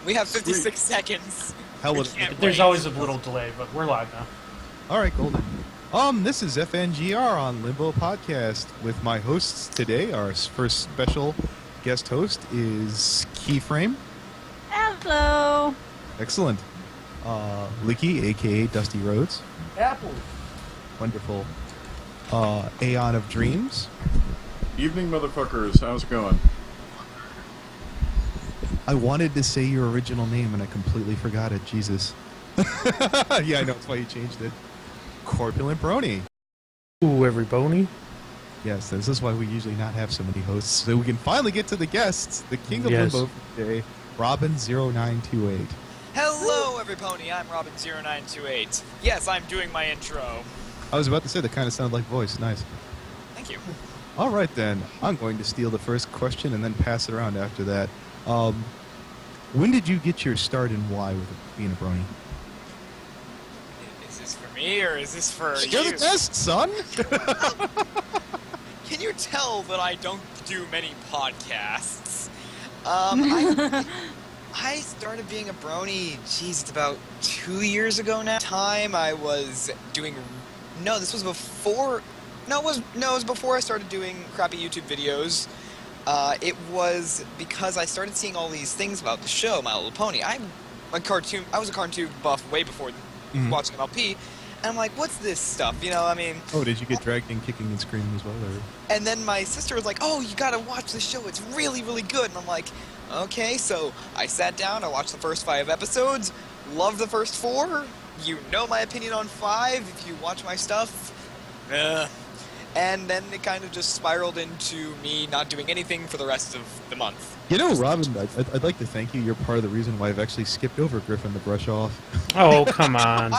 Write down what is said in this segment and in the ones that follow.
We have 56 seconds. Hell, There's always a little delay, but we're live now. all right, golden. This is FNGR on Limbo Podcast with my hosts today. Our first special guest host is Keyframe. Hello. Excellent. Licky, aka Dusty Rhodes. Apple. Wonderful. Aeon of Dreams. Evening, motherfuckers. How's it going? I wanted to say your original name and I completely forgot it. Jesus. Yeah, I know. That's why you changed it. Corpulent Brony. Ooh, every bony. Yes, this is why we usually not have so many hosts. So we can finally get to the guests. The king of Limbo for today, Robin0928. Hello, everybody. I'm Robin0928. Yes, I'm doing my intro. I was about to say that kind of sounded like voice. Nice. Thank you. All right, then. I'm going to steal the first question and then pass it around after that. When did you get your start and why with being a brony? Is this for me or is this for You're you? the best, son! Can you tell that I don't do many podcasts? I started being a brony, geez, it's about 2 years ago now. I was doing... No, this was before... No, it was before I started doing crappy YouTube videos. It was because I started seeing all these things about the show, My Little Pony. I was a cartoon buff way before watching MLP, and I'm like, what's this stuff? You know, I mean... Oh, did you get dragged in kicking and screaming as well? Or? And then my sister was like, oh, you gotta watch this show, it's really, really good. And I'm like, okay, so I sat down, I watched the first 5 episodes, loved the first 4. You know my opinion on 5 if you watch my stuff. And then it kind of just spiraled into me not doing anything for the rest of the month. You know, Robin, I'd like to thank you. You're part of the reason why I've actually skipped over Griffin the Brush Off. Oh, come on.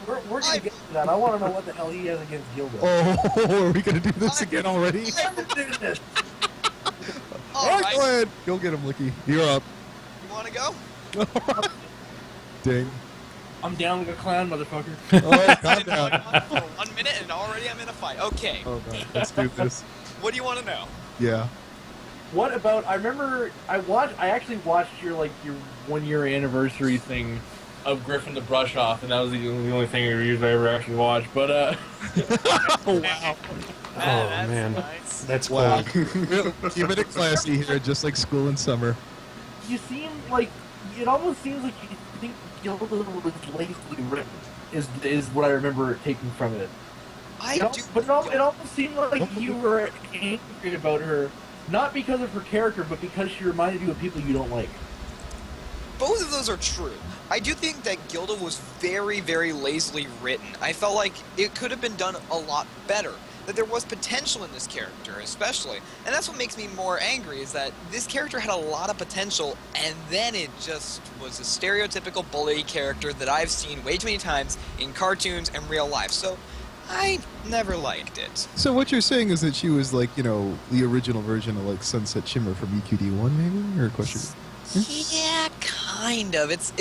We're gonna get to that. I want to know what the hell he has against Gilda. Oh, are we going to do this again already? Never do this. All right, go ahead. Go get him, Licky. You're up. You wanna go? Dang. I'm down like a clown, motherfucker. Oh, calm down. 1 minute and already I'm in a fight. Okay. Oh, God. Let's do this. What do you want to know? Yeah. What about? I remember I actually watched your 1 year anniversary thing of Griffin the Brush Off, and that was the only thing I ever actually watched. But Oh, wow. Oh, That's man. nice. That's Wow. cool. Keep it classy here, just like school in summer. you seem like it almost seems like you think Gilda was lazily written. Is what I remember taking from it. But it almost seemed like you were angry about her, not because of her character, but because she reminded you of people you don't like. Both of those are true. I do think that Gilda was very, very lazily written. I felt like it could have been done a lot better. That there was potential in this character, especially. And that's what makes me more angry, is that this character had a lot of potential, and then it just was a stereotypical bully character that I've seen way too many times in cartoons and real life. So, I never liked it. So what you're saying is that she was like, you know, the original version of like Sunset Shimmer from EQD1, maybe? Or question? Yeah, kind of. It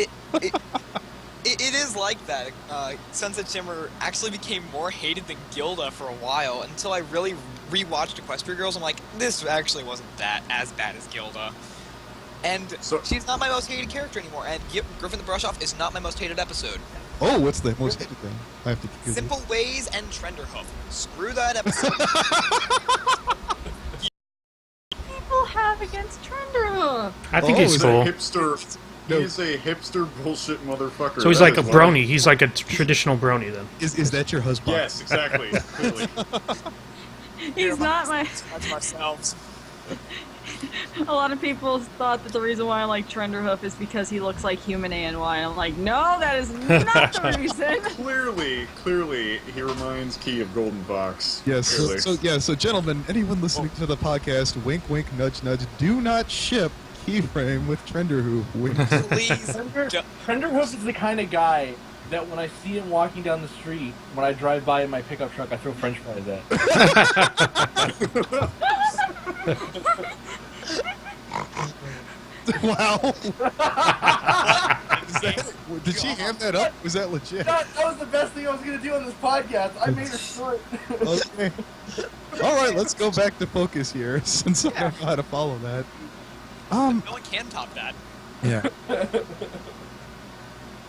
is like that. Sunset Shimmer actually became more hated than Gilda for a while until I really rewatched Equestria Girls. I'm like, this actually wasn't as bad as Gilda. And she's not my most hated character anymore. And Griffin the Brush Off is not my most hated episode. Oh, what's the most hated thing? I have to Google. Simple Ways and Trenderhoof. Screw that episode. People have against Trenderhoof. I think he's cool. Hipster. No. He's a hipster bullshit motherfucker. So he's That like a is brony. He's like a traditional brony then. Is that your husband? Yes, exactly. Clearly. He's not my... That's ourselves. A lot of people thought that the reason why I like Trenderhoof is because he looks like human ANY. I'm like, no, that is not the reason. Clearly, he reminds Key of Golden Fox. Yes. Clearly. So gentlemen, anyone listening to the podcast, wink, wink, nudge, nudge, do not ship Keyframe with Trenderhoof. Wink. Please. Trenderhoof is the kind of guy that when I see him walking down the street, when I drive by in my pickup truck, I throw French fries at. Wow. Did she ham that up? Was that legit? That was the best thing I was going to do on this podcast. I made her short. Okay. All right, let's go back to focus here, since I don't know how to follow that. No one can top that. Yeah.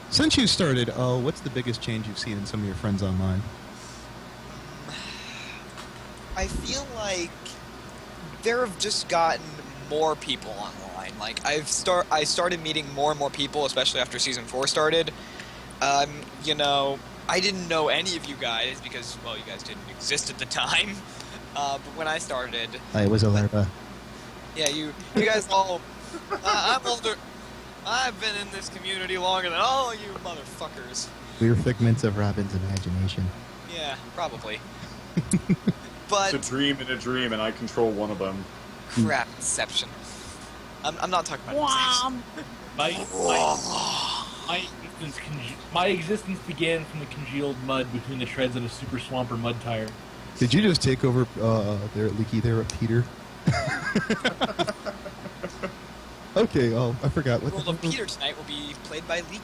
Since you started, what's the biggest change you've seen in some of your friends online? I feel like there have just gotten more people online. Like I started meeting more and more people, especially after season 4 started. You know, I didn't know any of you guys because, well, you guys didn't exist at the time. But when I started, I was a larva. yeah, you guys all. I'm older. I've been in this community longer than all you motherfuckers. We were figments of Robin's imagination. Yeah, probably. It's But a dream and a dream, and I control one of them. crap, Inception. I'm not talking about Inception. My existence began from the congealed mud between the shreds of a super swamper mud tire. Did you just take over there, Leaky, there, Peter? Okay, I forgot. The role of Peter tonight will be played by Leaky.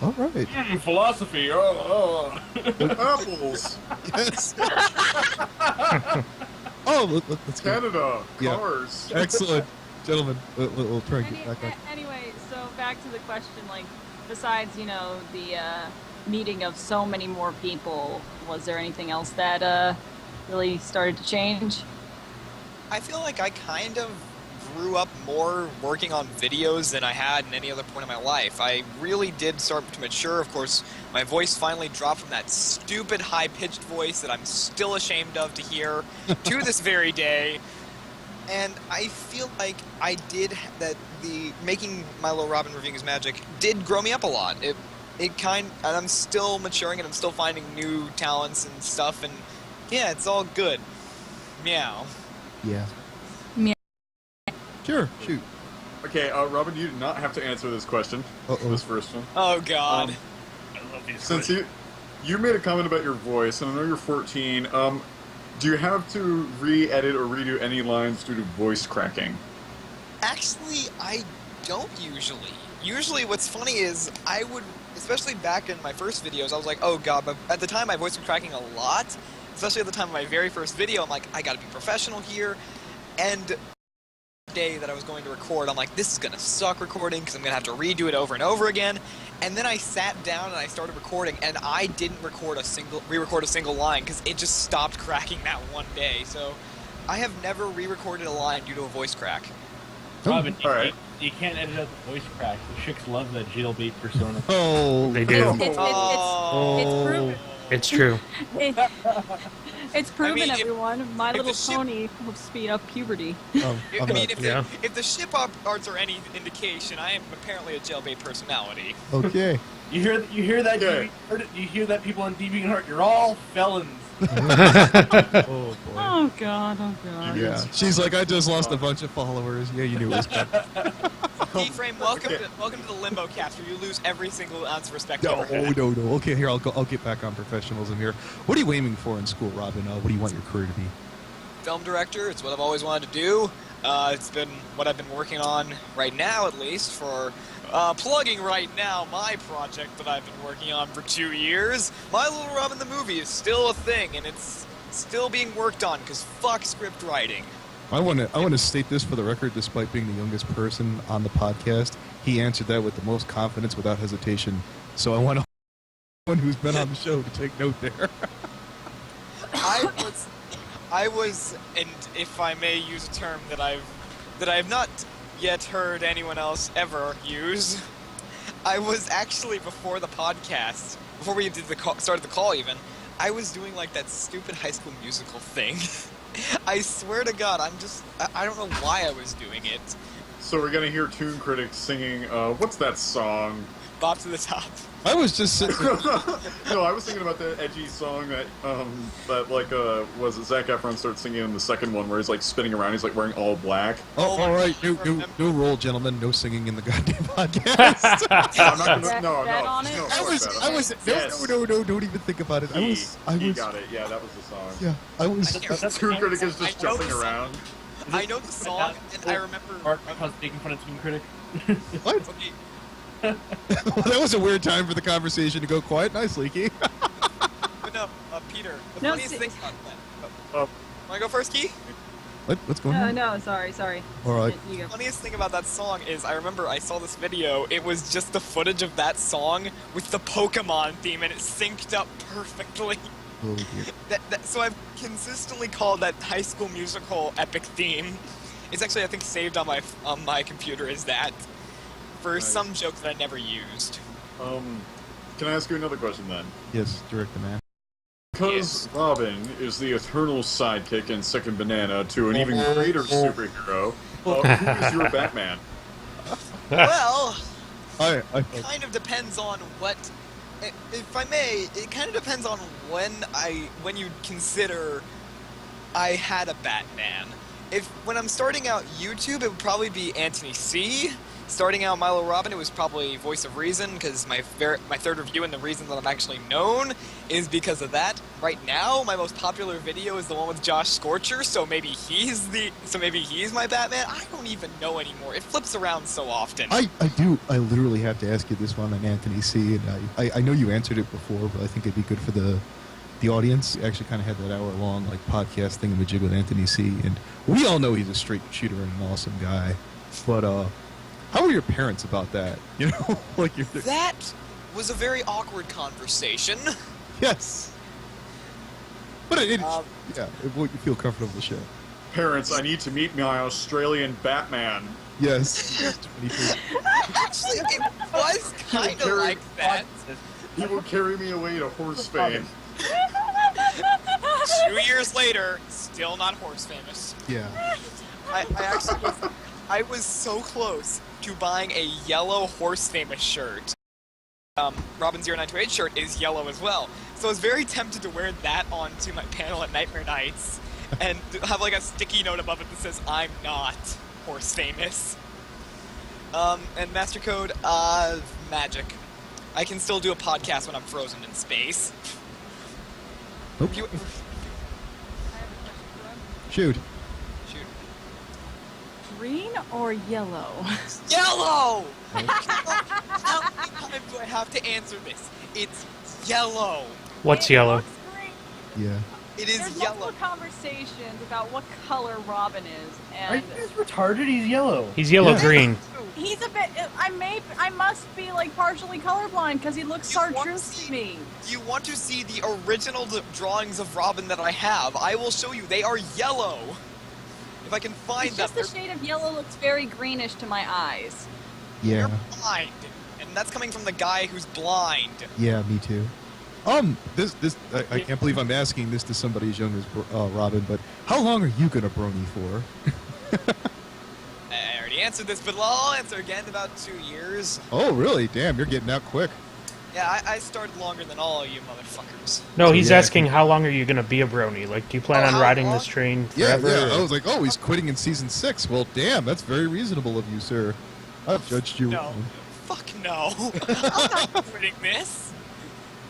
All right. Philosophy. Apples, Yes. Let's go. Canada, Yeah. cars. Excellent. Gentlemen, we'll try and get back on. Anyway, so back to the question, like, besides, you know, the meeting of so many more people, was there anything else that really started to change? I feel like I kind of grew up more working on videos than I had in any other point in my life. I really did start to mature. Of course, my voice finally dropped from that stupid high-pitched voice that I'm still ashamed of to hear to this very day. And I feel like that the making My Little Robin reviewing his magic did grow me up a lot. And I'm still maturing and I'm still finding new talents and stuff, and yeah, it's all good. Meow. Yeah. Meow. Sure. Shoot. Okay, Robin, you do not have to answer this question. Uh-oh. This first one. Oh God. I love these Since you made a comment about your voice, and I know you're 14, do you have to re-edit or redo any lines due to voice cracking? Actually, I don't usually. Usually what's funny is I would, especially back in my first videos, I was like, oh God, but at the time my voice was cracking a lot. Especially at the time of my very first video, I'm like, I gotta be professional here. And the day that I was going to record, I'm like, this is gonna suck recording because I'm gonna have to redo it over and over again. And then I sat down and I started recording, and I didn't re-record a single line because it just stopped cracking that one day. So I have never re-recorded a line due to a voice crack. Robin, Alright. you can't edit out the voice crack. The chicks love that jailbait persona. Oh, They do. It's proven. It's true. It's proven, I mean, everyone. My if Little the ship- Pony helps speed up puberty. Oh, I mean, yeah. if the ship arts are any indication, I am apparently a jailbait personality. okay. You hear that? Okay. You hear that? People on DeviantArt, you're all felons. Oh boy. Oh God, oh God. Yeah. She's like, I just lost a bunch of followers. Yeah, you knew it was bad. Keyframe, welcome Okay. welcome to the limbo caps where you lose every single ounce of respect. No, you ever had. no. Okay, here I'll get back on professionalism here. What are you aiming for in school, Robin? What do you want your career to be? Film director, it's what I've always wanted to do. It's been what I've been working on right now, at least, for plugging right now my project that I've been working on for 2 years. My Little Robin the movie is still a thing, and it's still being worked on, because fuck script writing. I want to state this for the record. Despite being the youngest person on the podcast, he answered that with the most confidence, without hesitation. So I want anyone who's been on the show to take note there. I was, and if I may use a term that I have not yet heard anyone else ever use, I was actually, before the podcast, before we did started the call even, I was doing like that stupid High School Musical thing. I swear to God, I don't know why I was doing it. So we're gonna hear Toon Critics singing, what's that song? Bop to the Top. I was just sitting. No, I was thinking about that edgy song that was it Zac Efron starts singing in the second one where he's like spinning around, he's like wearing all black. Oh, all right, no roll, gentlemen. No singing in the goddamn podcast. I'm not gonna, That on it? no, I was. Yes. No. Don't even think about it. He I was. got it. Yeah, that was the song. Yeah, I was. Toon Critic is just I know jumping the song. around. I know the song, and I remember. Mark was making fun of Toon Critic. What? Okay, That was a weird time for the conversation to go quiet. Nice, Leaky. but no, Peter. The No, funniest see- thing about that. Uh, Wanna go first, Key? What's going on? No, sorry. All right. You The go. funniest thing about that song is I remember I saw this video. It was just the footage of that song with the Pokemon theme, and it synced up perfectly. Oh, dear. So I've consistently called that High School Musical epic theme. It's actually, I think, saved on my computer as that for Nice. some joke that I never used. Can I ask you another question then? Yes, direct the man. Because Robin is the eternal sidekick and second banana to an even greater superhero, who is your Batman? Well, I kind of depends on what. If I may, it kind of depends on when you consider I had a Batman. When I'm starting out YouTube, it would probably be Anthony C. Starting out Milo Robin, it was probably Voice of Reason, because my third review and the reason that I'm actually known is because of that. Right now, my most popular video is the one with Josh Scorcher, so maybe he's my Batman. I don't even know anymore. It flips around so often. I literally have to ask you this one on Anthony C. And I know you answered it before, but I think it'd be good for the audience. I actually kind of had that hour-long podcast thingamajig with Anthony C. And we all know he's a straight shooter and an awesome guy. But how were your parents about that? You know, That was a very awkward conversation. Yes. But yeah, you feel comfortable to share. Parents, I need to meet my Australian Batman. Yes. Actually, it was kind of like that. He will carry me away to horse fame. 2 years later, still not horse famous. Yeah. I was so close to buying a yellow horse famous shirt. Robin0928 shirt is yellow as well. So I was very tempted to wear that onto my panel at Nightmare Nights and have like a sticky note above it that says, I'm not horse famous. And master code, magic. I can still do a podcast when I'm frozen in space. Nope. You- I have a question for him. Shoot. Shoot. Green or yellow? Yellow! How many times do I have to answer this? It's yellow. What's It yellow? looks green. Yeah. It is There's yellow. multiple conversations about what color Robin is, Are you and guys retarded? He's yellow. He's yellow Yeah. green. he's a bit. I must be like partially colorblind because he looks You want to chartreuse see- to me. You want to see the original drawings of Robin that I have? I will show you. They are yellow. If I can find It's them, just the shade of yellow looks very greenish to my eyes. Yeah. you're blind. And that's coming from the guy who's blind. Yeah, me too. I can't believe I'm asking this to somebody as young as Robin, but how long are you gonna brony for? I already answered this, but I'll answer again. About 2 years. Oh, really? Damn, you're getting out quick. Yeah, I started longer than all of you motherfuckers. No, he's Yeah. asking how long are you going to be a brony? Like, do you plan Oh, on how riding long? this train Yeah, forever? yeah. I was like, oh, he's quitting in season 6. Well, damn, that's very reasonable of you, sir. I've judged you. No. Fuck no. I'm not quitting this.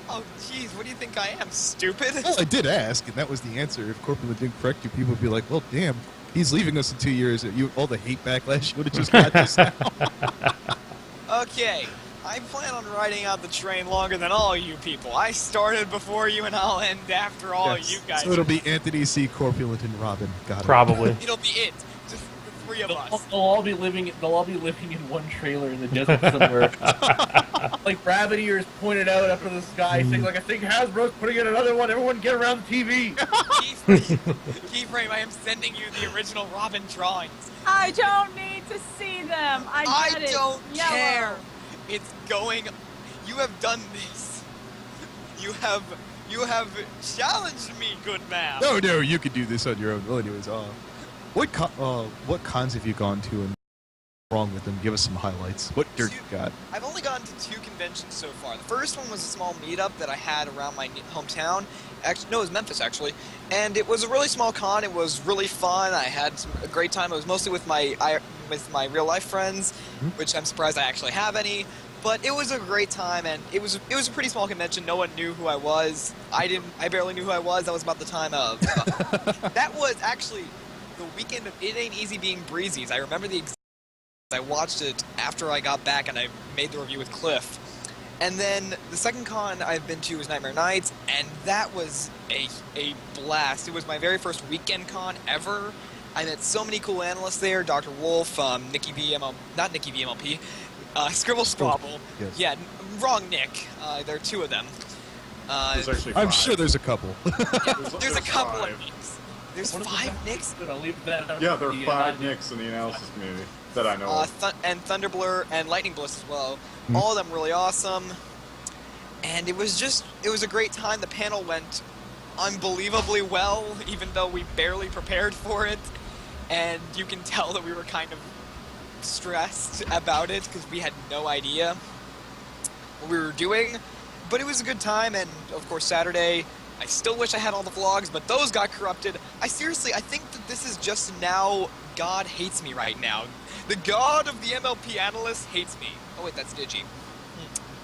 Oh, jeez, what do you think I am, stupid? Well, I did ask, and that was the answer. If Corpulent didn't correct you, people would be like, well, damn, he's leaving us in 2 years. All the hate backlash you would have just got this now. Okay, I plan on riding out the train longer than all you people. I started before you, and I'll end after all Yes. you guys. So it'll be Anthony C., Corpulent, and Robin. Got it. Probably. It'll be it. Just the three of us. They'll all be living. They'll all be living in one trailer in the desert somewhere. Like rabbit ears pointed out up to the sky, saying, "Like I think Hasbro's putting in another one. Everyone get around the TV." Keyframe, I am sending you the original Robin drawings. I don't need to see them. I get it. don't Yellow. care. It's going. You have done this. You have challenged me, good man. No, you could do this on your own. Well, anyways, what cons have you gone to and wrong with them? Give us some highlights. What dirt you got? I've only gone to 2 conventions so far. The first one was a small meetup that I had around my hometown. Actually, no, it was Memphis, actually. And it was a really small con. It was really fun. I had a great time. It was mostly with my real-life friends, which I'm surprised I actually have any. But it was a great time, and it was a pretty small convention. No one knew who I was. I barely knew who I was. That was about the time of... that was actually the weekend of It Ain't Easy Being Breezy's. I remember the I watched it after I got back and I made the review with Cliff. And then the second con I've been to was Nightmare Nights, and that was a blast. It was my very first weekend con ever, I met so many cool analysts there. Dr. Wolf, Nikki VML, not Nikki VMLP, Scribble Squabble. Yes. Yeah, wrong Nick. There are two of them. There's actually I'm 5. sure there's a couple. Yeah, there's a couple 5. of Nicks. There's What is 5 Nicks? I'll leave that up Yeah, to there are you. 5 Nicks in the analysis community that I know of. And Thunderblur and Lightning Bliss as well. Hmm. All of them really awesome. And it was a great time. The panel went unbelievably well, even though we barely prepared for it. And you can tell that we were kind of stressed about it because we had no idea what we were doing. But it was a good time, and of course Saturday, I still wish I had all the vlogs, but those got corrupted. I think that this is just now God hates me right now. The God of the MLP analyst hates me. Oh wait, that's Digi.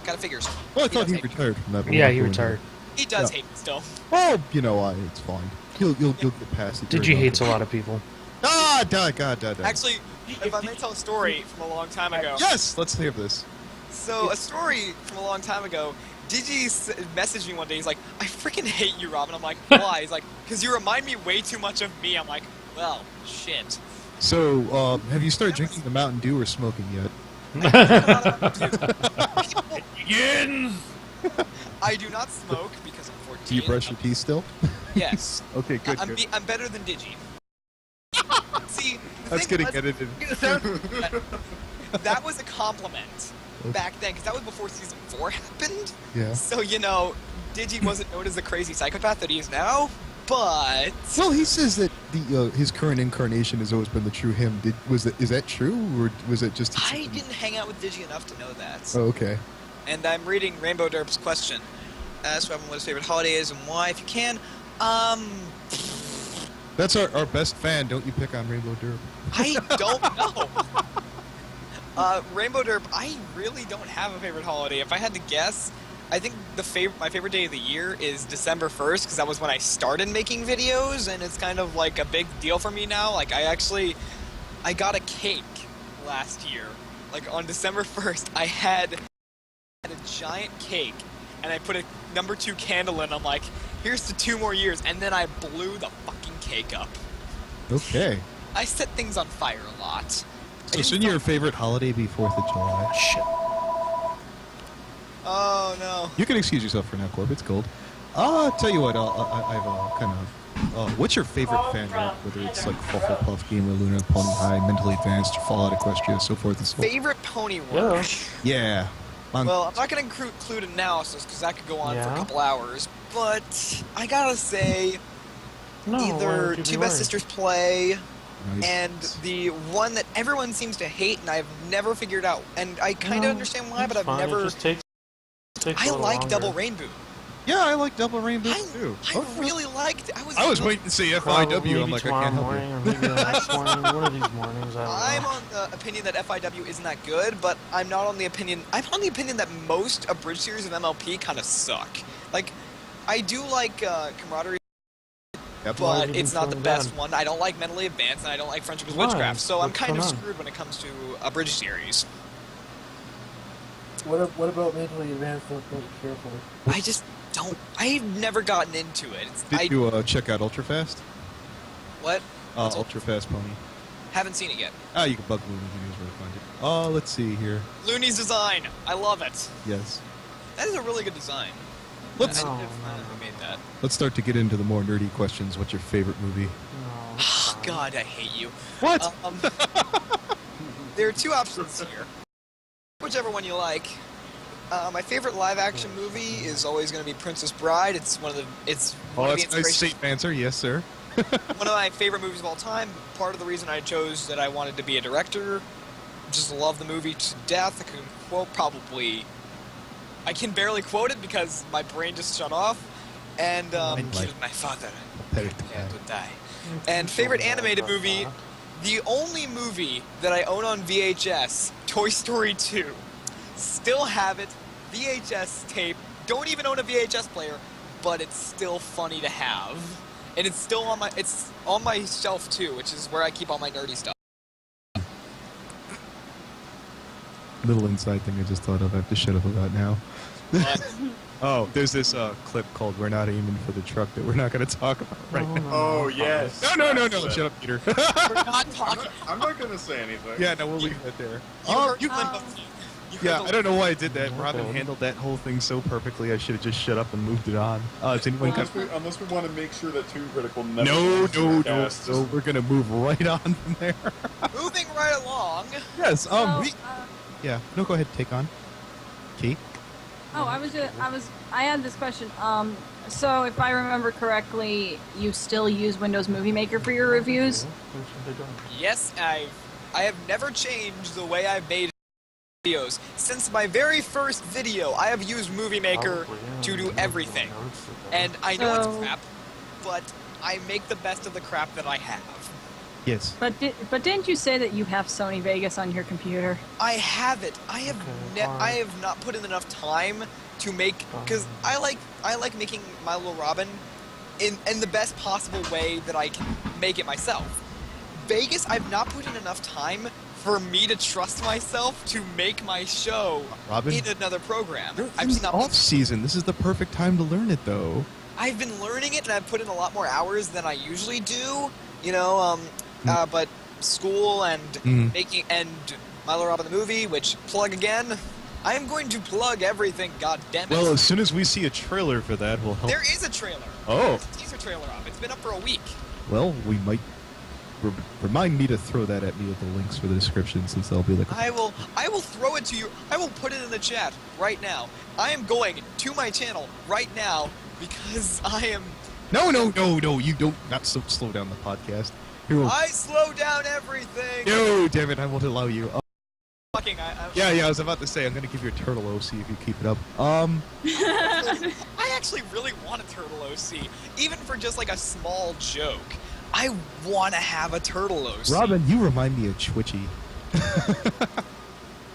Kind of figures. Well, I He thought does he hate me. retired from that. but Yeah, we're he not going retired. He does Yeah. hate me still. there. Well, you know, it's fine. You'll get past it. Digi hates a lot of people. Ah, God. Actually, if I may tell a story from a long time ago. Yes, let's hear this. So, a story from a long time ago, Digi messaged me one day, he's like, I freaking hate you, Robin. I'm like, why? He's like, because you remind me way too much of me. I'm like, well, shit. So, have you started drinking the Mountain Dew or smoking yet? Begins! I do not smoke because I'm 14. Do you brush your teeth still? Yes. Okay, good. I'm, good. I'm better than Digi. See, the That's thing getting was, edited. that was a compliment back then, because that was before Season 4 happened. Yeah. So, you know, Digi wasn't known as the crazy psychopath that he is now, but... Well, he says that his current incarnation has always been the true him. Is that true, or was it just? I didn't hang out with Digi enough to know that. Oh, okay. And I'm reading Rainbow Derp's question. Ask Robin what his favorite holiday is and why, if you can. That's our best fan. Don't you pick on Rainbow Derp? I don't know. Rainbow Derp, I really don't have a favorite holiday. If I had to guess, I think my favorite day of the year is December 1st, because that was when I started making videos, and it's kind of like a big deal for me now. Like, I got a cake last year. Like, on December 1st, I had a giant cake, and I put a number 2 candle in. I'm like, here's to 2 more years, and then I blew the fucking cake up. Okay. I set things on fire a lot. So shouldn't your favorite holiday be 4th of July? Shit. Oh no. You can excuse yourself for now, Corp. It's cold. Tell you what, I have a kind of... what's your favorite fan group? Whether it's like Hufflepuff, Gamer, Luna, Pony High, Mentally Advanced, Fallout, Equestria, so forth and so forth. Favorite pony work? Yeah. Yeah. Well, I'm not going to include analysis because that could go on for a Yeah. couple hours. But I gotta say, No, why either would you be Two Best worried? Sisters Play Nice. and the one that everyone seems to hate and I've never figured out. And I kind of No, understand why, but it's I've fine. never. It just takes a I little like longer. Double Rainbow. Yeah, I like Double Rainbow too. I really liked. I was waiting to see FIW. Probably I'm like, I tomorrow can't help morning you. or maybe the next morning. One of these mornings, I don't I'm know. on the opinion that FIW isn't that good, but I'm not on the opinion. I'm on the opinion that most abridged series of MLP kind of suck. Like, I do like Camaraderie, Yep. Why but have you it's been not the feeling best bad? one. I don't like Mentally Advanced, and I don't like Friendship is Why? Witchcraft, so I'm What's kind of going on? screwed when it comes to abridged series. What about mentally advanced? Don't careful. I just don't. I've never gotten into it. Did you check out Ultrafast? What? What's Ultrafast Pony. Haven't seen it yet. You can bug Looney. He knows where to find it. Let's see here. Looney's design. I love it. Yes. That is a really good design. Let's I No, didn't know who made that. let's start to get into the more nerdy questions. What's your favorite movie? No, it's Oh, fine. God, I hate you. What? There are two options here. Whichever one you like. My favorite live-action movie is always going to be Princess Bride. It's one of the. It's one of the That's a nice inspirations. safe answer. Yes, sir. One of my favorite movies of all time. Part of the reason I chose that I wanted to be a director. Just love the movie to death. I can quote probably. I can barely quote it because my brain just shut off. And killed my father. Petty. Prepared to die. And favorite animated movie. The only movie that I own on VHS, Toy Story 2. Still have it, VHS tape, don't even own a VHS player, but it's still funny to have. And it's still on my shelf too, which is where I keep all my nerdy stuff. Little inside thing I just thought of. I have to shut up about now. Oh, there's this clip called "We're Not Aiming for the Truck" that we're not going to talk about right now. Oh, yes. No. Shut up, Peter. We're not talking. I'm not going to say anything. Yeah, no, we'll leave it there. You heard you- the limbo. You heard Yeah, the I don't know why I did that. Robin handled that whole thing so perfectly. I should have just shut up and moved it on. Does anyone Unless we want to make sure that Too Critical never No. casts. So we're gonna move right on from there. Moving right along. Yes. So, Yeah. No, go ahead. Take on. Key. I had this question. So if I remember correctly, you still use Windows Movie Maker for your reviews? Yes, I have never changed the way I've made videos. Since my very first video, I have used Movie Maker to do everything. And I know it's crap, but I make the best of the crap that I have. Yes. But didn't you say that you have Sony Vegas on your computer? I have it. I have not put in enough time to make, because I like making My Little Robin in the best possible way that I can make it myself. Vegas, I've not put in enough time for me to trust myself to make my show Robin, in another program. You're I've in just the not. off season. This is the perfect time to learn it, though. I've been learning it, and I've put in a lot more hours than I usually do. But school and making and My Little Robin the movie, which plug again. I am going to plug everything. God damn it! Well, as soon as we see a trailer for that, we'll help. There is a trailer. Oh. There's a teaser trailer up. It's been up for a week. Well, we might remind me to throw that at me with the links for the description, since they'll be like. I will throw it to you. I will put it in the chat right now. I am going to my channel right now because I am. No! You don't. Not slow down the podcast. Here we'll... I slow down everything. No, damn it! I won't allow you. Fucking. Yeah. I was about to say I'm gonna give you a turtle OC if you keep it up. I actually really want a turtle OC, even for just like a small joke. I want to have a turtle OC. Robin, you remind me of Twitchy.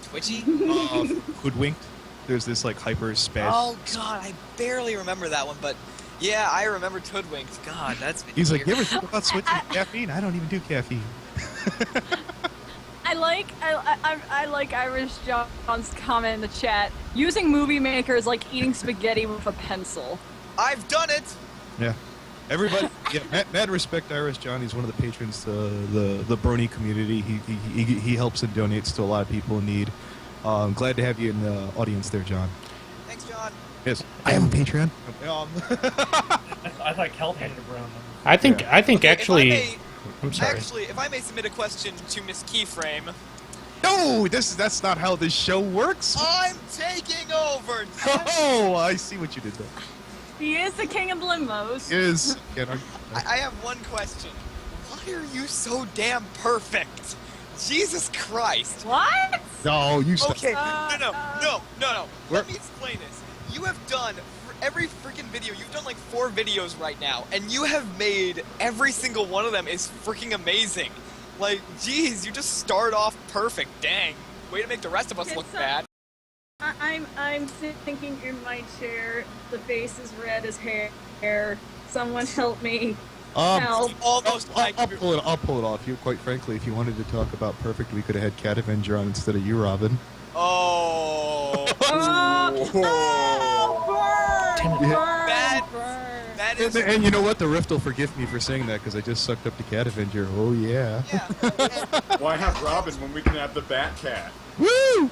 Twitchy? Hoodwinked. There's this like hyper spaz. Oh god, I barely remember that one, but yeah, I remember Hoodwinked. God, that's been He's like, you years. ever think about switching to caffeine? I don't even do caffeine. I like Irish John's comment in the chat. Using Movie Maker is like eating spaghetti with a pencil. I've done it. Yeah. Everybody, yeah, mad respect, Irish John. He's one of the patrons to the Brony community. He helps and donates to a lot of people in need. I'm glad to have you in the audience there, John. Thanks, John. Yes, I have a Patreon. I thought Kel had it around. I think actually. I'm sorry. Actually, if I may submit a question to Miss Keyframe. No, that's not how this show works. I'm taking over. Oh, I see what you did there. He is the king of limos. Is I have one question. Why are you so damn perfect? Jesus Christ. What? no, you stop. Okay, no. Where- Let me explain this. You have done, for every freaking video, you've done like 4 videos right now, and you have made every single one of them is freaking amazing. Like, geez, you just start off perfect. Dang. Way to make the rest of us Can look some- bad. I'm thinking in my chair. The face is red as hair. Someone help me. Help. Almost like I'll pull it off. You, quite frankly, if you wanted to talk about perfect, we could have had Cat Avenger on instead of you, Robin. Oh. That is. And you know what? The Rift will forgive me for saying that because I just sucked up the Cat Avenger. Oh yeah. Yeah. Why have Robin when we can have the Bat Cat? Woo!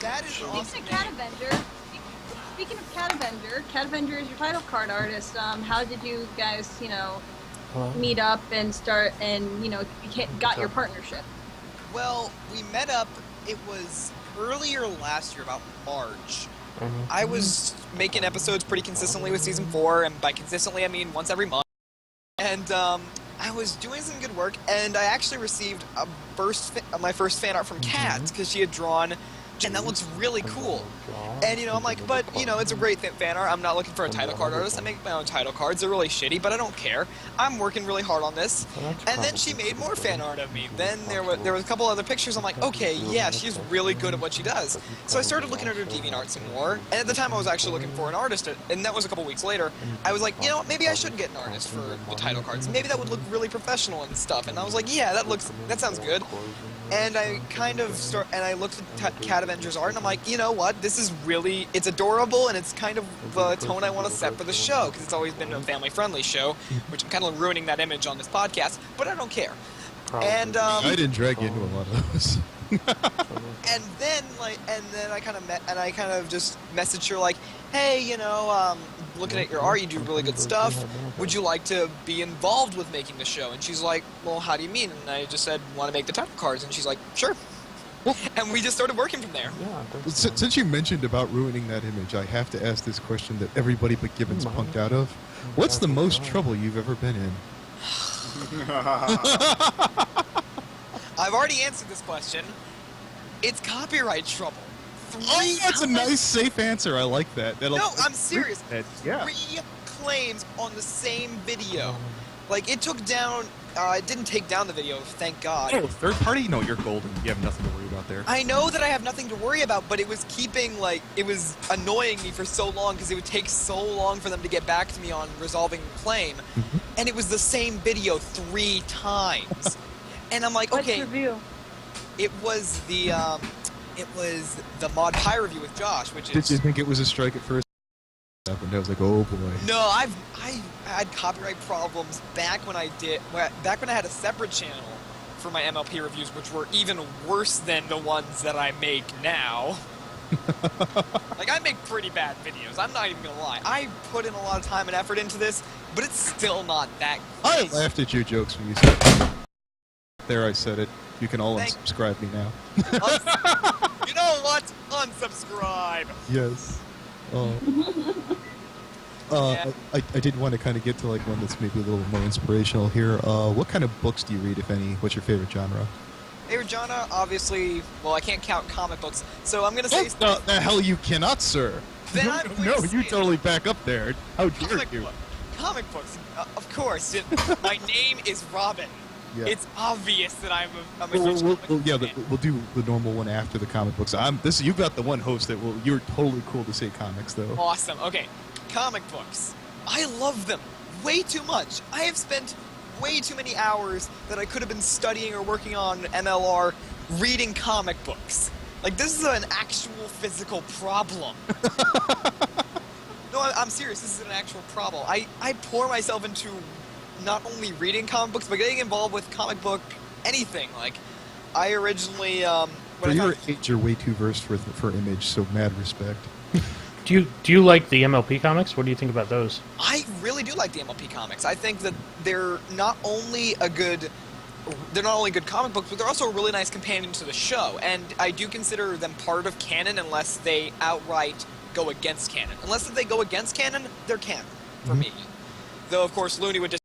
That is Speaking awesome. of Cat Avenger, Cat Avenger is your title card artist. How did you guys, meet up and start and got your partnership? Well, we met up, it was earlier last year, about March. I was making episodes pretty consistently with Season 4, and by consistently I mean once every month. And I was doing some good work, and I actually received my first fan art from Kat, because she had drawn, and that looks really cool. And, I'm like, but, it's a great fan art. I'm not looking for a title card artist. I make my own title cards. They're really shitty, but I don't care. I'm working really hard on this. And then she made more fan art of me. Then there was a couple other pictures. I'm like, okay, yeah, she's really good at what she does. So I started looking at her DeviantArt some more. And at the time, I was actually looking for an artist, and that was a couple weeks later. I was like, maybe I should get an artist for the title cards. Maybe that would look really professional and stuff. And I was like, yeah, that sounds good. And I kind of I looked at Cat Avengers art, and I'm like, you know what? This is really, it's adorable, and it's kind of the tone I want to set for the show, because it's always been a family-friendly show, which I'm kind of ruining that image on this podcast, but I don't care. And I didn't drag you into a lot of those. and then I kind of just messaged her like, hey, you know, looking at your art, you do really good stuff. Would you like to be involved with making the show? And she's like, well, how do you mean? And I just said, want to make the title cards? And she's like, sure. And we just started working from there. Since you mentioned about ruining that image, I have to ask this question that everybody but Gibbons punked out of. What's the most trouble you've ever been in? I've already answered this question. It's copyright trouble. That's a nice, safe answer. I like that. No, I'm serious. Yeah. 3 claims on the same video. Like, it took down... it didn't take down the video, thank God. Oh, third party? No, you're golden. You have nothing to worry about there. I know that I have nothing to worry about, but it was keeping, like... It was annoying me for so long, because it would take so long for them to get back to me on resolving the claim. And it was the same video 3 times. And I'm like, okay... What's review? It was the Mod Pie review with Josh, which is... Did you think it was a strike at first? And I was like, oh boy. No, I had copyright problems back when I had a separate channel for my MLP reviews, which were even worse than the ones that I make now. Like, I make pretty bad videos, I'm not even gonna lie. I put in a lot of time and effort into this, but it's still not that great. I laughed at your jokes when you said that. There, I said it. You can all unsubscribe me now. You know what? Unsubscribe! Yes. Yeah. I did want to kind of get to like one that's maybe a little more inspirational here. What kind of books do you read, if any? What's your favorite genre? Favorite genre? Obviously, well, I can't count comic books, so I'm gonna say... the hell you cannot, sir! Then I'm going No, to you say totally back up there. How dare you? Comic books, of course. My name is Robin. Yeah. It's obvious that I'm a huge comic book fan. We'll do the normal one after the comic books. You got the one host that will. You're totally cool to say comics though. Awesome. Okay, comic books. I love them way too much. I have spent way too many hours that I could have been studying or working on MLR reading comic books. Like, this is an actual physical problem. No, I'm serious. This is an actual problem. I pour myself into not only reading comic books, but getting involved with comic book anything. Like, I originally... For your age, you're way too versed for Image, so mad respect. Do you like the MLP comics? What do you think about those? I really do like the MLP comics. I think that they're not only good comic books, but they're also a really nice companion to the show. And I do consider them part of canon unless they outright go against canon. Unless if they go against canon, they're canon for me. Though of course Looney would just...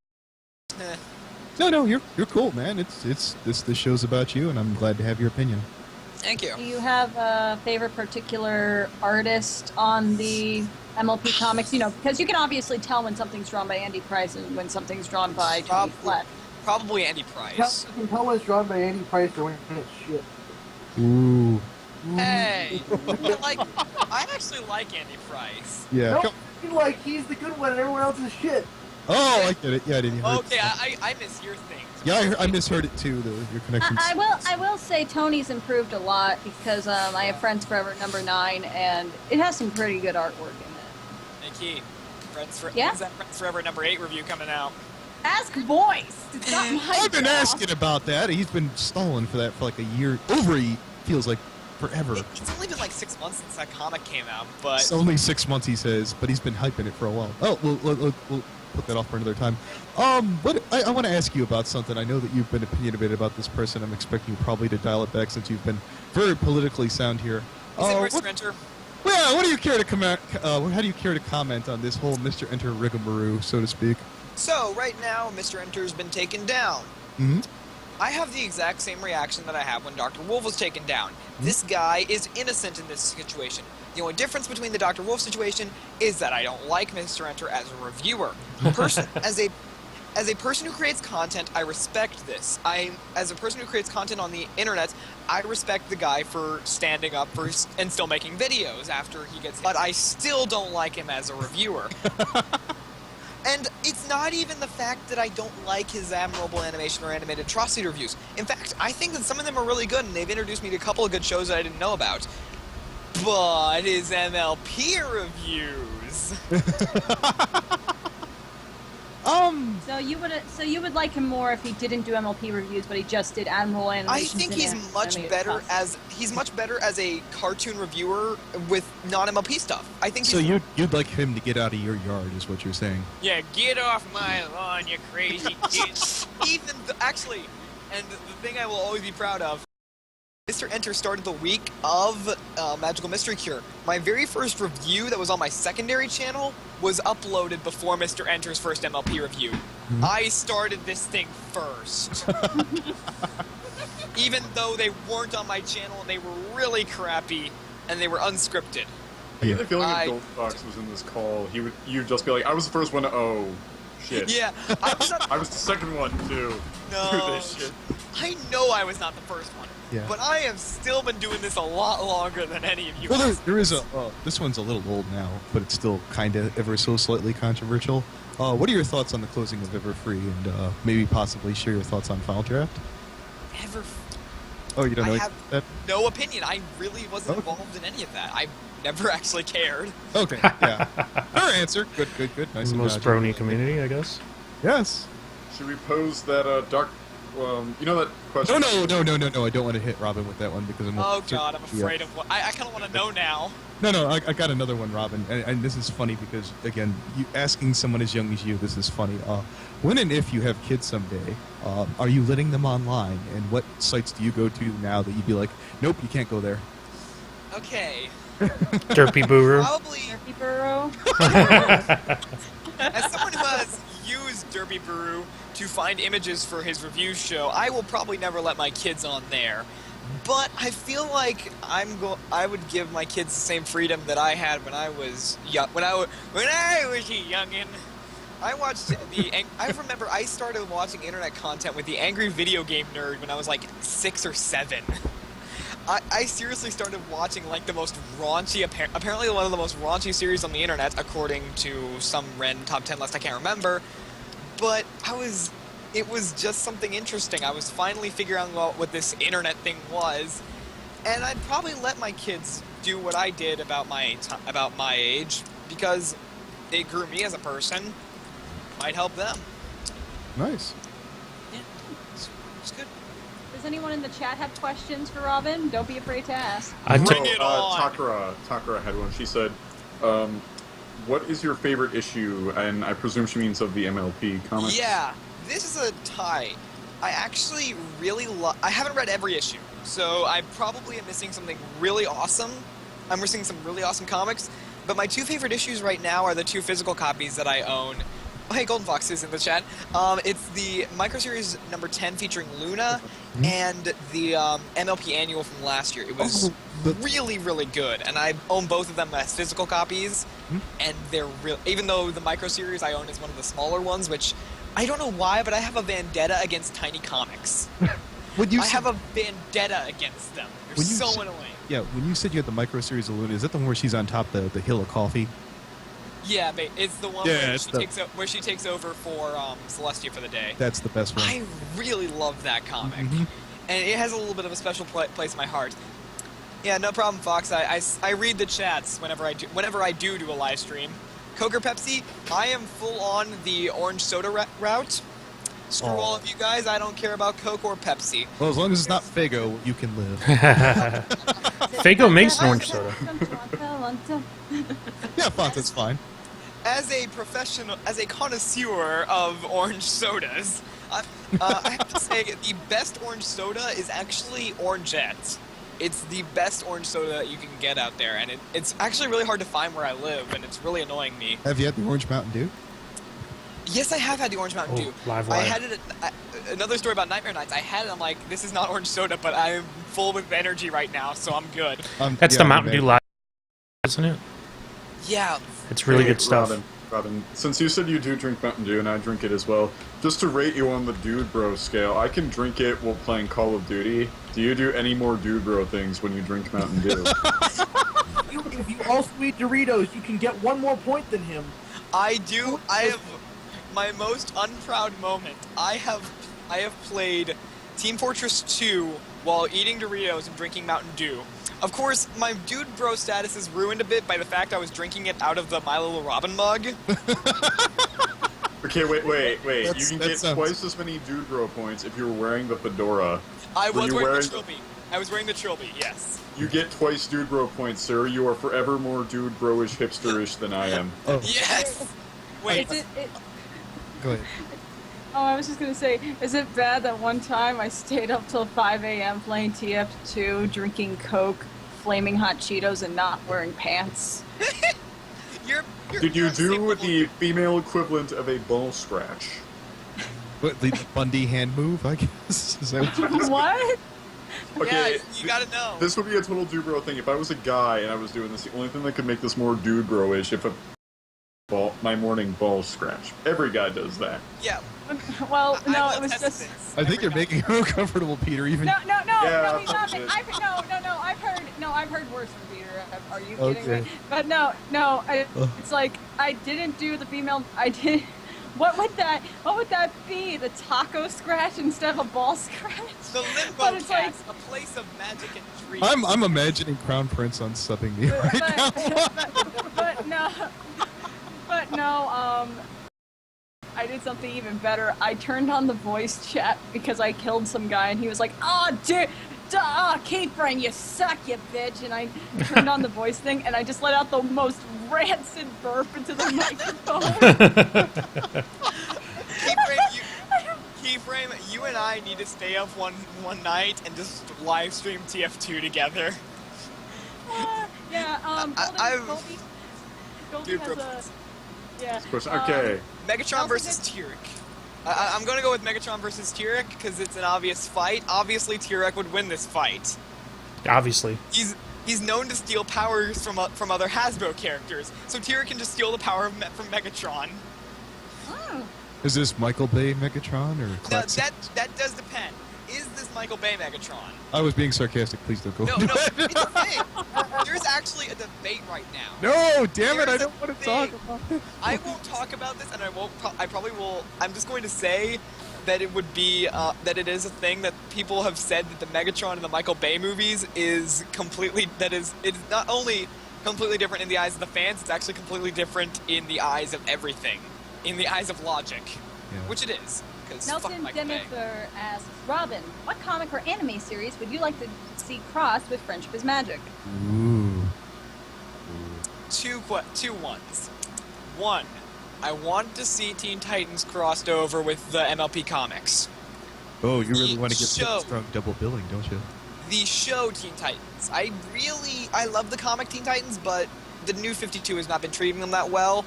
No, you're cool, man. This show's about you, and I'm glad to have your opinion. Thank you. Do you have a favorite particular artist on the MLP comics? You know, because you can obviously tell when something's drawn by Andy Price and when something's drawn by Tony Flett. Probably Andy Price. You can tell when it's drawn by Andy Price or when it's shit. Ooh. Hey, I actually like Andy Price. Yeah. No, he's the good one and everyone else is shit. Oh, I get it. Yeah, I didn't hear Okay, I mishear things. Yeah, I misheard it too. Your connections. I will say Tony's improved a lot because I have Friends Forever #9 and it has some pretty good artwork in it. Hey, Key, When's that Friends Forever #8 review coming out? Ask Boyce. It's not my I've been job. asking about that. He's been stalling for that for like a year. Feels like forever. It's only been like 6 months since that comic came out, but... It's only 6 months, he says, but he's been hyping it for a while. Oh, we'll put that off for another time. But I want to ask you about something. I know that you've been opinionated about this person. I'm expecting you probably to dial it back since you've been very politically sound here. Is it Mr. Enter? Well, what do you care to comment? How do you care to comment on this whole Mr. Enter rigmarole, so to speak? So, right now, Mr. Enter's been taken down. Mm-hmm. I have the exact same reaction that I had when Dr. Wolf was taken down. Mm-hmm. This guy is innocent in this situation. The only difference between the Dr. Wolf situation is that I don't like Mr. Enter as a reviewer. As a person who creates content, I respect this. As a person who creates content on the internet, I respect the guy for standing up and still making videos after he gets... But I still don't like him as a reviewer. And It's not even the fact that I don't like his admirable animation or animated atrocity reviews. In fact, I think that some of them are really good, and they've introduced me to a couple of good shows that I didn't know about. But his MLP reviews... So you would like him more if he didn't do MLP reviews, but he just did admirable animations. I think he's much better as a cartoon reviewer with non-MLP stuff. I think. So you'd like him to get out of your yard, is what you're saying? Yeah, get off my lawn, you crazy kid. Actually, and the thing I will always be proud of. Mr. Enter started the week of Magical Mystery Cure. My very first review that was on my secondary channel was uploaded before Mr. Enter's first MLP review. Mm-hmm. I started this thing first. Even though they weren't on my channel and they were really crappy and they were unscripted. I get the feeling if Gold Fox was in this call, you'd just be like, I was the first one to, oh, shit. Yeah. I was the second one to do this shit. I know I was not the first one. Yeah. But I have still been doing this a lot longer than any of you. Well, there is this one's a little old now, but it's still kind of ever so slightly controversial. What are your thoughts on the closing of Everfree, and maybe possibly share your thoughts on File Draft? Oh, you don't know? I have no opinion. I really wasn't involved in any of that. I never actually cared. Okay, yeah. Fair answer. Good. Nice. The most Brony community, I guess. Yes. Should we pose that dark... you know that question? No, I don't want to hit Robin with that one because I'm... Oh, God, I'm afraid of what... I kind of want to know now. No, I got another one, Robin, and this is funny because, again, you asking someone as young as you, this is funny. When and if you have kids someday, are you letting them online, and what sites do you go to now that you'd be like, nope, you can't go there? Okay. Derpy Buru. Probably Derpy Buru. As someone who has used Derpy Buru to find images for his review show, I will probably never let my kids on there. But I feel like I would give my kids the same freedom that I had when I was young. When I was a youngin', I remember I started watching internet content with the Angry Video Game Nerd when I was like 6 or 7. I seriously started watching like the most raunchy, apparently one of the most raunchy series on the internet, according to some random top 10 list I can't remember. But it was just something interesting. I was finally figuring out what this internet thing was, and I'd probably let my kids do what I did about my age, because it grew me as a person. Might help them. Nice. Yeah, it's good. Does anyone in the chat have questions for Robin? Don't be afraid to ask. Bring it on. Takara had one. She said, what is your favorite issue? And I presume she means of the MLP comics. Yeah, this is a tie. I actually really I haven't read every issue, so I probably am missing something really awesome. I'm missing some really awesome comics, but my two favorite issues right now are the two physical copies that I own. Oh, hey, Golden Fox is in the chat. It's the microseries number 10 featuring Luna and the MLP annual from last year. It was really, really good, and I own both of them as physical copies, and they're real. Even though the microseries I own is one of the smaller ones, which I don't know why, but I have a vendetta against Tiny Comics. I have a vendetta against them. They're so annoying. Yeah, when you said you had the microseries of Luna, is that the one where she's on top the hill of coffee? Yeah, it's the one where she takes over for Celestia for the day. That's the best one. I really love that comic, and it has a little bit of a special place in my heart. Yeah, no problem, Fox. I read the chats whenever I do a live stream. Coke or Pepsi? I am full on the orange soda route. Screw all of you guys. I don't care about Coke or Pepsi. Well, as long as it's not Faygo, you can live. Faygo makes an orange soda. Yeah, Fanta's fine. As a connoisseur of orange sodas, I have to say the best orange soda is actually Orangette. It's the best orange soda that you can get out there, and it's actually really hard to find where I live, and it's really annoying me. Have you had the Orange Mountain Dew? Yes, I have had the Orange Mountain Dew. Live I had it. Another story about Nightmare Nights. I had it. I'm like, this is not orange soda, but I'm full with energy right now, so I'm good. That's the Mountain Dew Live, isn't it? Yeah. It's really good stuff. Robin, since you said you do drink Mountain Dew and I drink it as well, just to rate you on the dude bro scale, I can drink it while playing Call of Duty. Do you do any more dude bro things when you drink Mountain Dew? If you also eat Doritos, you can get one more point than him. I do. my most unproud moment. I have played Team Fortress 2 while eating Doritos and drinking Mountain Dew. Of course, my dude bro status is ruined a bit by the fact I was drinking it out of the My Little Robin mug. Okay, wait. You can get twice as many dude bro points if you were wearing the fedora. I was wearing the trilby. I was wearing the trilby, yes. You get twice dude bro points, sir. You are forever more dude bro-ish, hipsterish than I am. Oh. Yes! Wait. Go ahead. Oh, I was just gonna say, is it bad that one time I stayed up till 5 a.m. playing TF2, drinking Coke, flaming hot Cheetos, and not wearing pants? Did you do the female equivalent of a ball scratch? What, the Bundy hand move, I guess? Is that what you What? Okay, Yeah, you gotta know. This would be a total dude bro thing. If I was a guy and I was doing this, the only thing that could make this more dude bro-ish if my morning ball scratch. Every guy does that. Yeah. Well, I no, will it was attest just... to this. I think you're making her uncomfortable, Peter, even... No, Yeah, he's not. shit. I've heard worse from Peter. Are you kidding Okay. me? But it's like I didn't do the female. I did. What would that be? The taco scratch instead of a ball scratch? The Limbo But it's like- Cats, a place of magic and dreams. I'm imagining Crown Prince unsubbing me right now. But no. I did something even better. I turned on the voice chat because I killed some guy, and he was like, "Oh, dude, Keyframe, you suck, you bitch!" And I turned on the voice thing, and I just let out the most rancid burp into the microphone. Keyframe, you and I need to stay up one night and just live stream TF2 together. Goldie Dude, has bro, a... Yeah. Okay. Megatron versus Tyrek. I'm gonna go with Megatron versus Tyrek because it's an obvious fight. Obviously, Tyrek would win this fight. Obviously. He's known to steal powers from other Hasbro characters, so Tyrek can just steal the power from Megatron. Is this Michael Bay Megatron or Now, classic? that does depend. Is this Michael Bay Megatron? I was being sarcastic. Please don't go. No, it's a thing. There's actually a debate right now. No, damn it! I Here's don't the want to talk thing. about it. I won't talk about this, and I probably will. I'm just going to say that it would be that it is a thing that people have said that the Megatron in the Michael Bay movies is completely it's not only completely different in the eyes of the fans, it's actually completely different in the eyes of everything, in the eyes of logic, which it is. Nelson Demether asks, Robin, what comic or anime series would you like to see crossed with Friendship is Magic? Ooh. Two ones. One, I want to see Teen Titans crossed over with the MLP comics. Oh, you really want to get Show. strong double billing, don't you? The show Teen Titans. I love the comic Teen Titans, but the new 52 has not been treating them that well.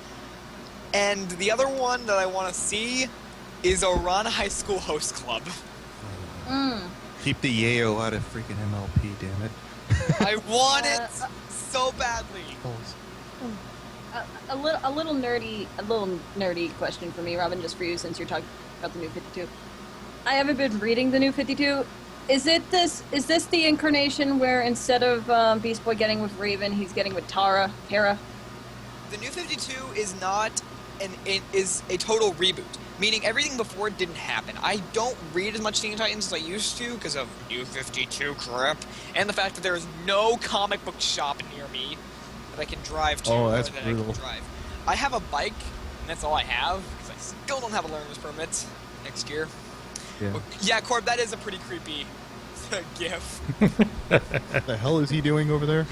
And the other one that I want to see is Oran High School Host Club. Keep the yayo out of freaking MLP, damn it. I want it so badly. A little nerdy question for me, Robin, just for you, since you're talking about the new 52. I haven't been reading the new 52. Is this the incarnation where instead of Beast Boy getting with Raven, he's getting with Tara? The new 52 is not is a total reboot. Meaning everything before it didn't happen. I don't read as much Teen Titans as I used to because of New 52 crap, and the fact that there is no comic book shop near me that I can drive to. Oh, that's or that brutal. I can drive. I have a bike, and that's all I have because I still don't have a learner's permit next year. Yeah. Yeah, Corb, that is a pretty creepy gif. What the hell is he doing over there?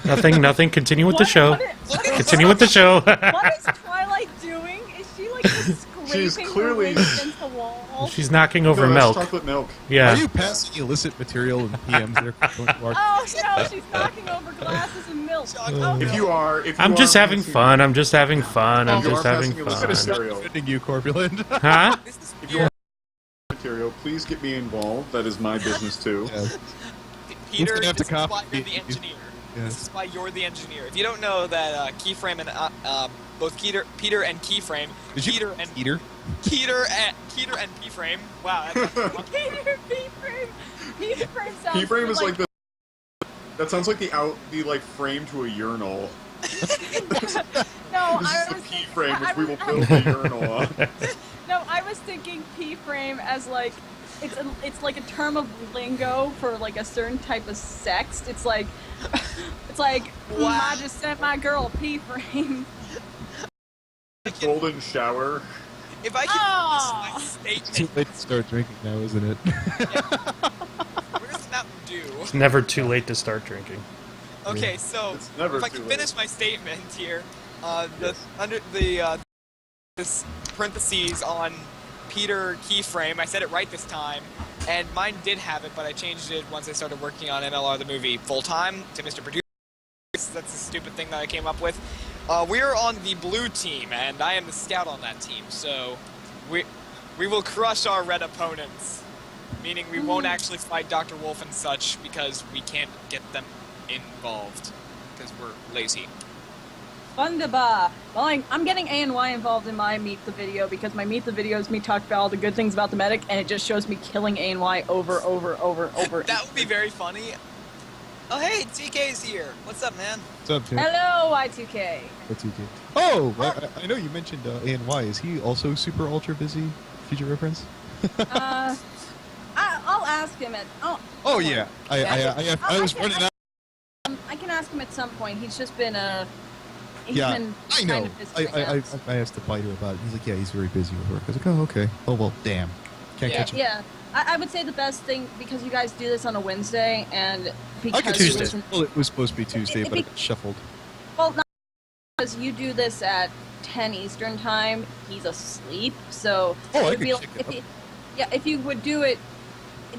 Nothing. Continue with the show. Look at Continue with the show. What is Twilight doing? Is she like just She's scraping clearly- her waist against the wall? She's knocking over No, that's milk. chocolate milk. Are Yeah. you passing illicit material in PMs there? Mark? Oh no, she's knocking over glasses and milk. Oh, If no. you are, I'm just having fun. I'm just having fun. I'm If you just are having passing illicit fun. material, Defending you, Corpulent. Huh? This is if you are material, please get me involved. That is my business too. Yeah. Peter. gonna have to This is why copy you're the you. engineer. Yeah. This is why you're the engineer. If you don't know that Keyframe and both Peter and Keyframe, Did you Peter and Eater? Keter and P-Frame. Wow, that's wrong. Peter P-Frame. P-Frame sounds Keyframe is like the. That sounds like the frame to a urinal. No, No, This I is the was Keyframe, which I we will was- build the urinal on. No, I was thinking P-frame as like it's like a term of lingo for like a certain type of sex. It's like Wow. I just sent my girl a P-frame. Golden shower. If I Oh. can finish my Too statement, late to start drinking now, isn't it? where's Mountain Dew? It's never too late to start drinking. Okay, so It's never if I too can late. finish my statement here, Yes. under the this parentheses on Peter Keyframe, I said it right this time, and mine did have it, but I changed it once I started working on MLR the movie full time to Mr. Producer. That's a stupid thing that I came up with. We're on the blue team, and I am the scout on that team, so we will crush our red opponents, meaning we won't actually fight Dr. Wolf and such because we can't get them involved because we're lazy. Wunderbar. Well, I'm getting A&Y involved in my Meet the Video because my Meet the Video is me talking about all the good things about the medic, and it just shows me killing A&Y over. That would be very funny. Oh, hey, TK's here. What's up, man? What's up, Jim? Hello, Y2K. What's he do? Oh, I know you mentioned A&Y. Is he also super ultra busy? Future reference? I'll ask him at. Oh yeah, I was running out. I can ask him at some point. He's just been he's Yeah, been I kind know. of busy right now. I asked the fighter about it. He's like, yeah, he's very busy with work. I was like, oh, okay. Oh well, damn. Can't Yeah. catch him. Yeah, I would say the best thing, because you guys do this on a Wednesday, and because I could Tuesday. it wasn't- Well, it was supposed to be Tuesday, It- it but be- it got shuffled. well, not because you do this at 10 Eastern time. He's asleep, so Oh, it I would could be check it up. if you would do it,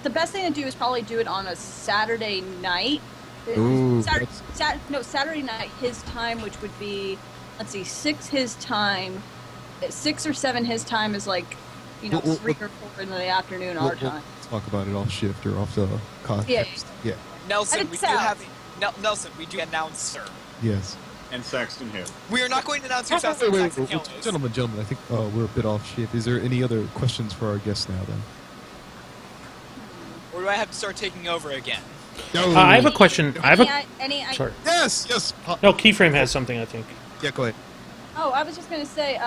the best thing to do is probably do it on a Saturday night. Ooh, Saturday night his time, which would be, let's see, 6 his time, 6 or 7 his time is like, Well, 3 or 4 in the afternoon our time. Let's talk about it off shift or off the context. Yeah. Yeah. Nelson, And we it do sounds- have Nelson, we do announcer. Yes. And Saxton Hill. We are not going to announce who Wait, Saxon wait, Saxon wait, Hill wait, is. gentlemen, I think we're a bit off shift. Is there any other questions for our guests now, then? Or do I have to start taking over again? No. I have a question. I have a. Any Sorry. Yes. No, Keyframe has something, I think. Yeah, go ahead. Oh, I was just gonna say,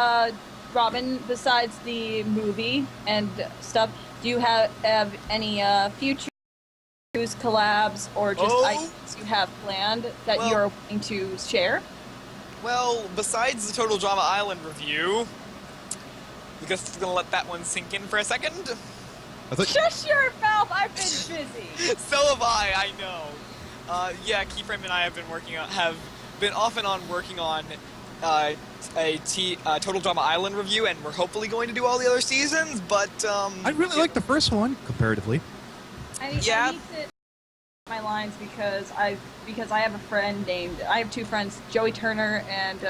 Robin, besides the movie and stuff, do you have any future news collabs or just Oh. items you have planned that Well- you're willing to share? Well, besides the Total Drama Island review, because I'm gonna let that one sink in for a second. I thought Shush your mouth! I've been busy. So have I know. Yeah, Keyframe and I have been off and on working on a Total Drama Island review, and we're hopefully going to do all the other seasons. But I really like the first one comparatively. I Yeah. need to my lines because I have a friend named, I have 2 friends, Joey Turner and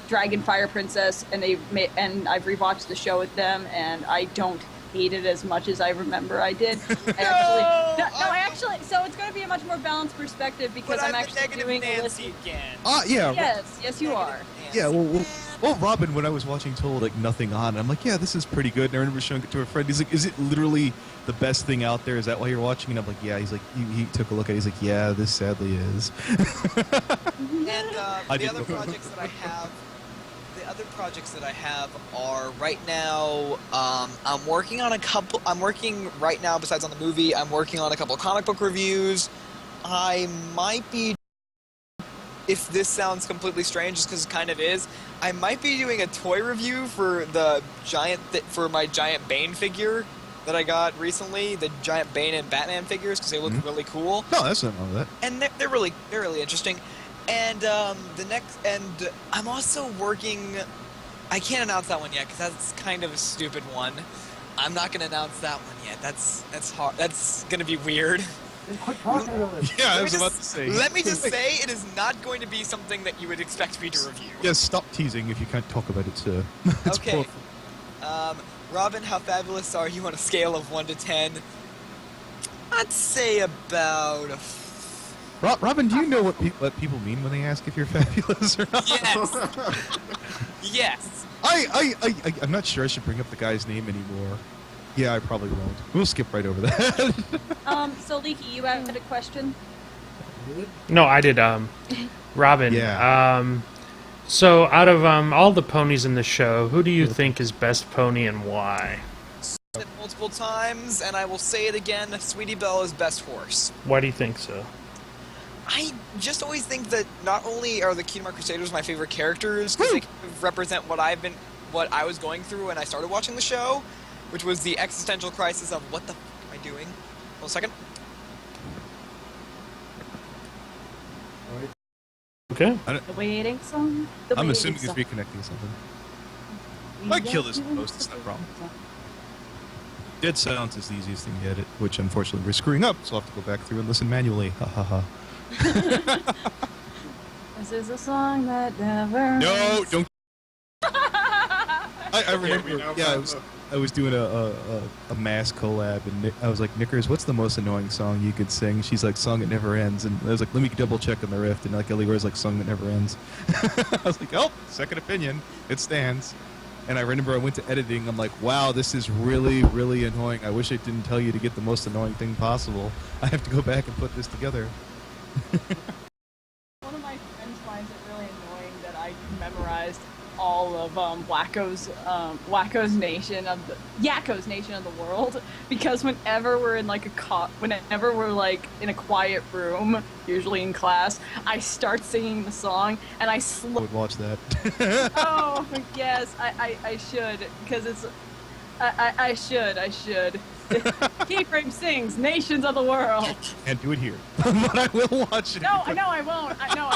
Dragon Fire Princess, and I've rewatched the show with them, and I don't hate it as much as I remember I did. Actually, so it's going to be a much more balanced perspective because but I'm I'm the actually negative doing a list. Nancy again. Yeah. Yes, you are. Yeah, well, Robin, when I was watching Total, like, nothing on, I'm like, yeah, this is pretty good. And I remember showing it to a friend. He's like, is it literally the best thing out there? Is that why you're watching? And I'm like, yeah. He's like, he took a look at it. He's like, yeah, this sadly is. And I the didn't other know. projects that I have, are right now. I'm working on a couple. I'm working right now. Besides on the movie, I'm working on a couple of comic book reviews. I might be. If this sounds completely strange, just because it kind of is, I might be doing a toy review for the for my giant Bane figure that I got recently. The giant Bane and Batman figures because they look really cool. No, that's not all that. And they're really interesting. And I'm also working. I can't announce that one yet because that's kind of a stupid one. I'm not gonna announce that one yet. That's hard. That's gonna be weird. Quit talking about it. Yeah, I Let me was just- about to say. Let me just say, it is not going to be something that you would expect me to review. Yeah, stop teasing if you can't talk about it, sir. It's Okay. poor- Robin, how fabulous are you on a scale of 1 to 10? I'd say about a Robin, do you know what people mean when they ask if you're fabulous or not? yes. Yes. I'm not sure I should bring up the guy's name anymore. Yeah, I probably won't. We'll skip right over that. So Leaky, you had a question? No, I did. Robin. Yeah. So, out of all the ponies in the show, who do you think is best pony and why? Said it multiple times, and I will say it again, Sweetie Belle is best horse. Why do you think so? I just always think that not only are the Kingdom Hearts Crusaders my favorite characters, because they kind of represent what I was going through when I started watching the show, which was the existential crisis of what the f am I doing? Hold a second. Okay. The waiting song. The I'm waiting assuming it's song. reconnecting something. My kill is close, it's no problem. Dead silence is the easiest thing to edit, which unfortunately we're screwing up, so I'll have to go back through and listen manually. Ha ha ha. This is a song that never. No, don't. I remember. we now Yeah, find I was doing a mass collab, and I was like, Knickers, what's the most annoying song you could sing? She's like, Song That Never Ends, and I was like, let me double check on the rift, and like Ellie was like, Song That Never Ends. I was like, oh, second opinion, it stands. And I remember I went to editing. I'm like, wow, this is really, really annoying. I wish I didn't tell you to get the most annoying thing possible. I have to go back and put this together. One of my friends finds it really annoying that I memorized all of Yakko's Nation of the world, because whenever we're in like whenever we're like in a quiet room, usually in class, I start singing the song and I I would watch that. Oh yes, I should, because it's I should. Keyframe sings "Nations of the World." Can't do it here, but I will watch it. No, I won't. No,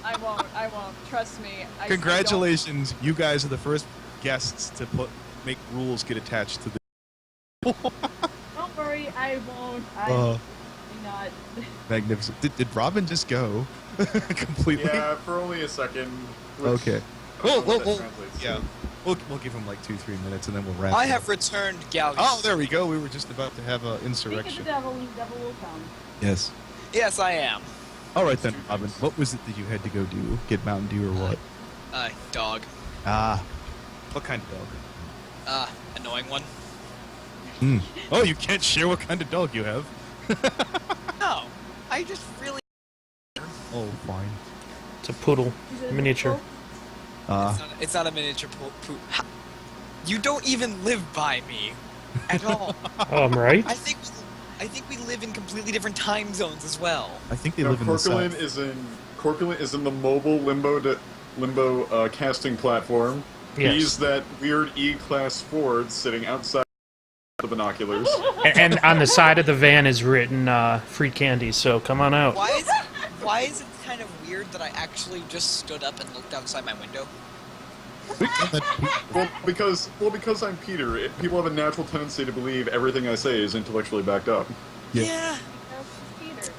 I won't. Trust me. Congratulations, you guys are the first guests to make rules get attached to the. Don't worry, I won't. I'm not. Magnificent. Did Robin just go completely? Yeah, for only a second. which Okay. I don't know Well, what that translates to. yeah. We'll give him like 2-3 minutes and then we'll wrap. I it have up. returned, Gallius. Oh, there we go. We were just about to have an Speak of insurrection. the devil will come. Yes. Yes, I am. All right then, Robin. What was it that you had to go do? Get Mountain Dew or what? Dog. Ah. What kind of dog? Annoying one. Oh, you can't share what kind of dog you have. No, I just really. Oh, fine. It's a poodle, Is it a miniature. devil? It's not a miniature poop. You don't even live by me, at all. Oh, I'm right. I think we live in completely different time zones as well. I think they No, live in the Corpulent south. Corpulent is in the mobile limbo casting platform. Yes. He's that weird E-class Ford sitting outside the binoculars. And on the side of the van is written "free candy." So come on out. Why is it kind of weird that I actually just stood up and looked outside my window? well, because I'm Peter. People have a natural tendency to believe everything I say is intellectually backed up. Yeah. That's Peter.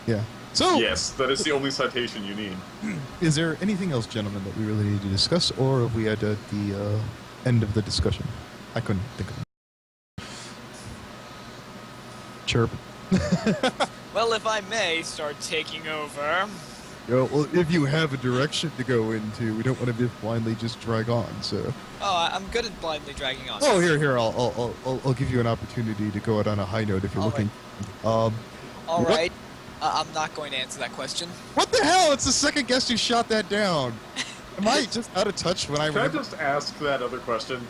Yeah. So, Yes, that is the only citation you need. is there anything else, gentlemen, that we really need to discuss, or are we at the end of the discussion? I couldn't think of it. Chirp. Well, if I may start taking over. Well, if you have a direction to go into, we don't want to just blindly just drag on. So. Oh, I'm good at blindly dragging on. Oh, here. I'll give you an opportunity to go out on a high note if you're All looking. All what- right. I'm not going to answer that question. What the hell? It's the second guest who shot that down. Am I just out of touch when I Can I remember? just ask that other question?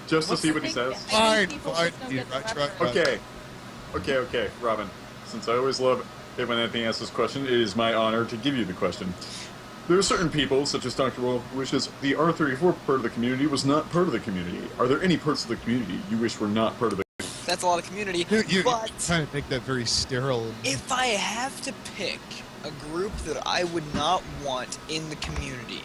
Just to What's see the what he thing? says? I think Fine, people fine, just don't Peter, get the I tried. reference. Okay, Robin. Since I always love it when Anthony asks this question, it is my honor to give you the question. There are certain people, such as Dr. Wolf, who wishes the R34 part of the community was not part of the community. Are there any parts of the community you wish were not part of the That's a lot of community. You're But trying to make that very sterile. if I have to pick a group that I would not want in the community,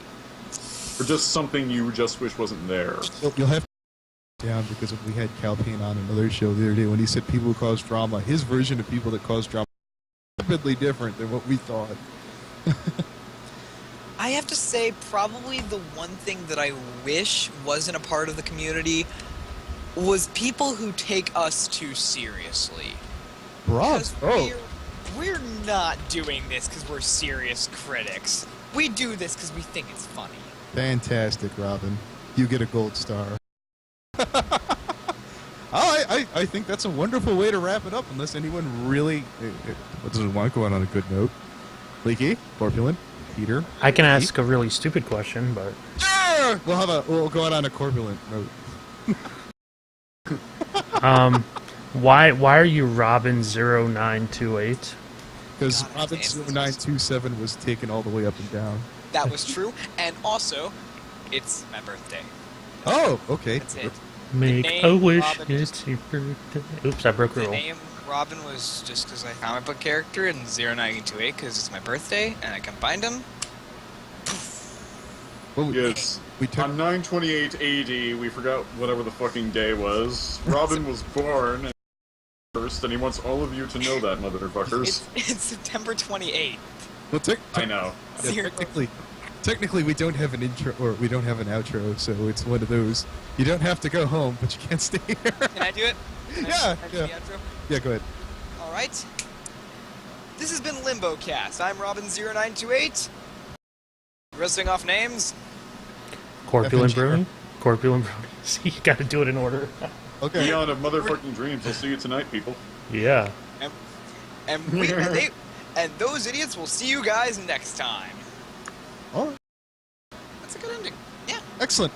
or just something you just wish wasn't there? You'll have to down because we had Cal Payne on another show the other day when he said people who cause drama. His version of people that cause drama is rapidly different than what we thought. I have to say probably the one thing that I wish wasn't a part of the community was people who take us too seriously. Because we're not doing this because we're serious critics. We do this because we think it's funny. Fantastic, Robin. You get a gold star. I think that's a wonderful way to wrap it up, unless anyone really doesn't want to go out on a good note. Leaky? Corpulent? Peter. I can ask a really stupid question, but Sure! We'll go out on a corpulent note. why are you Robin0928? Because God, I Robin have to answer 0927 was taken all the way up and down. That was true, and also, it's my birthday. Oh, okay. That's it. Make name a wish, Robin it's your birthday. Oops, I broke the The rule. name Robin was just because I comic book character, and 0928 because it's my birthday, and I combined them. Well, Yes. we took. On 9/28 AD, we forgot whatever the fucking day was. Robin was born first, and he wants all of you to know that, motherfuckers. It's September 28th. Well, I know. yeah, Zero. technically, we don't have an intro or we don't have an outro, so it's one of those. You don't have to go home, but you can't stay here. Can I do it? Can Yeah, I do yeah. the outro? Yeah, go ahead. All right. This has been Limbo Cast. I'm Robin0928. Listing off names. Corpulent F and G. Brony? Corpulent Brony. See, you gotta do it in order. Okay. Beyond of motherfucking dreams. I'll see you tonight, people. Yeah. And those idiots will see you guys next time. All right. That's a good ending. Yeah. Excellent.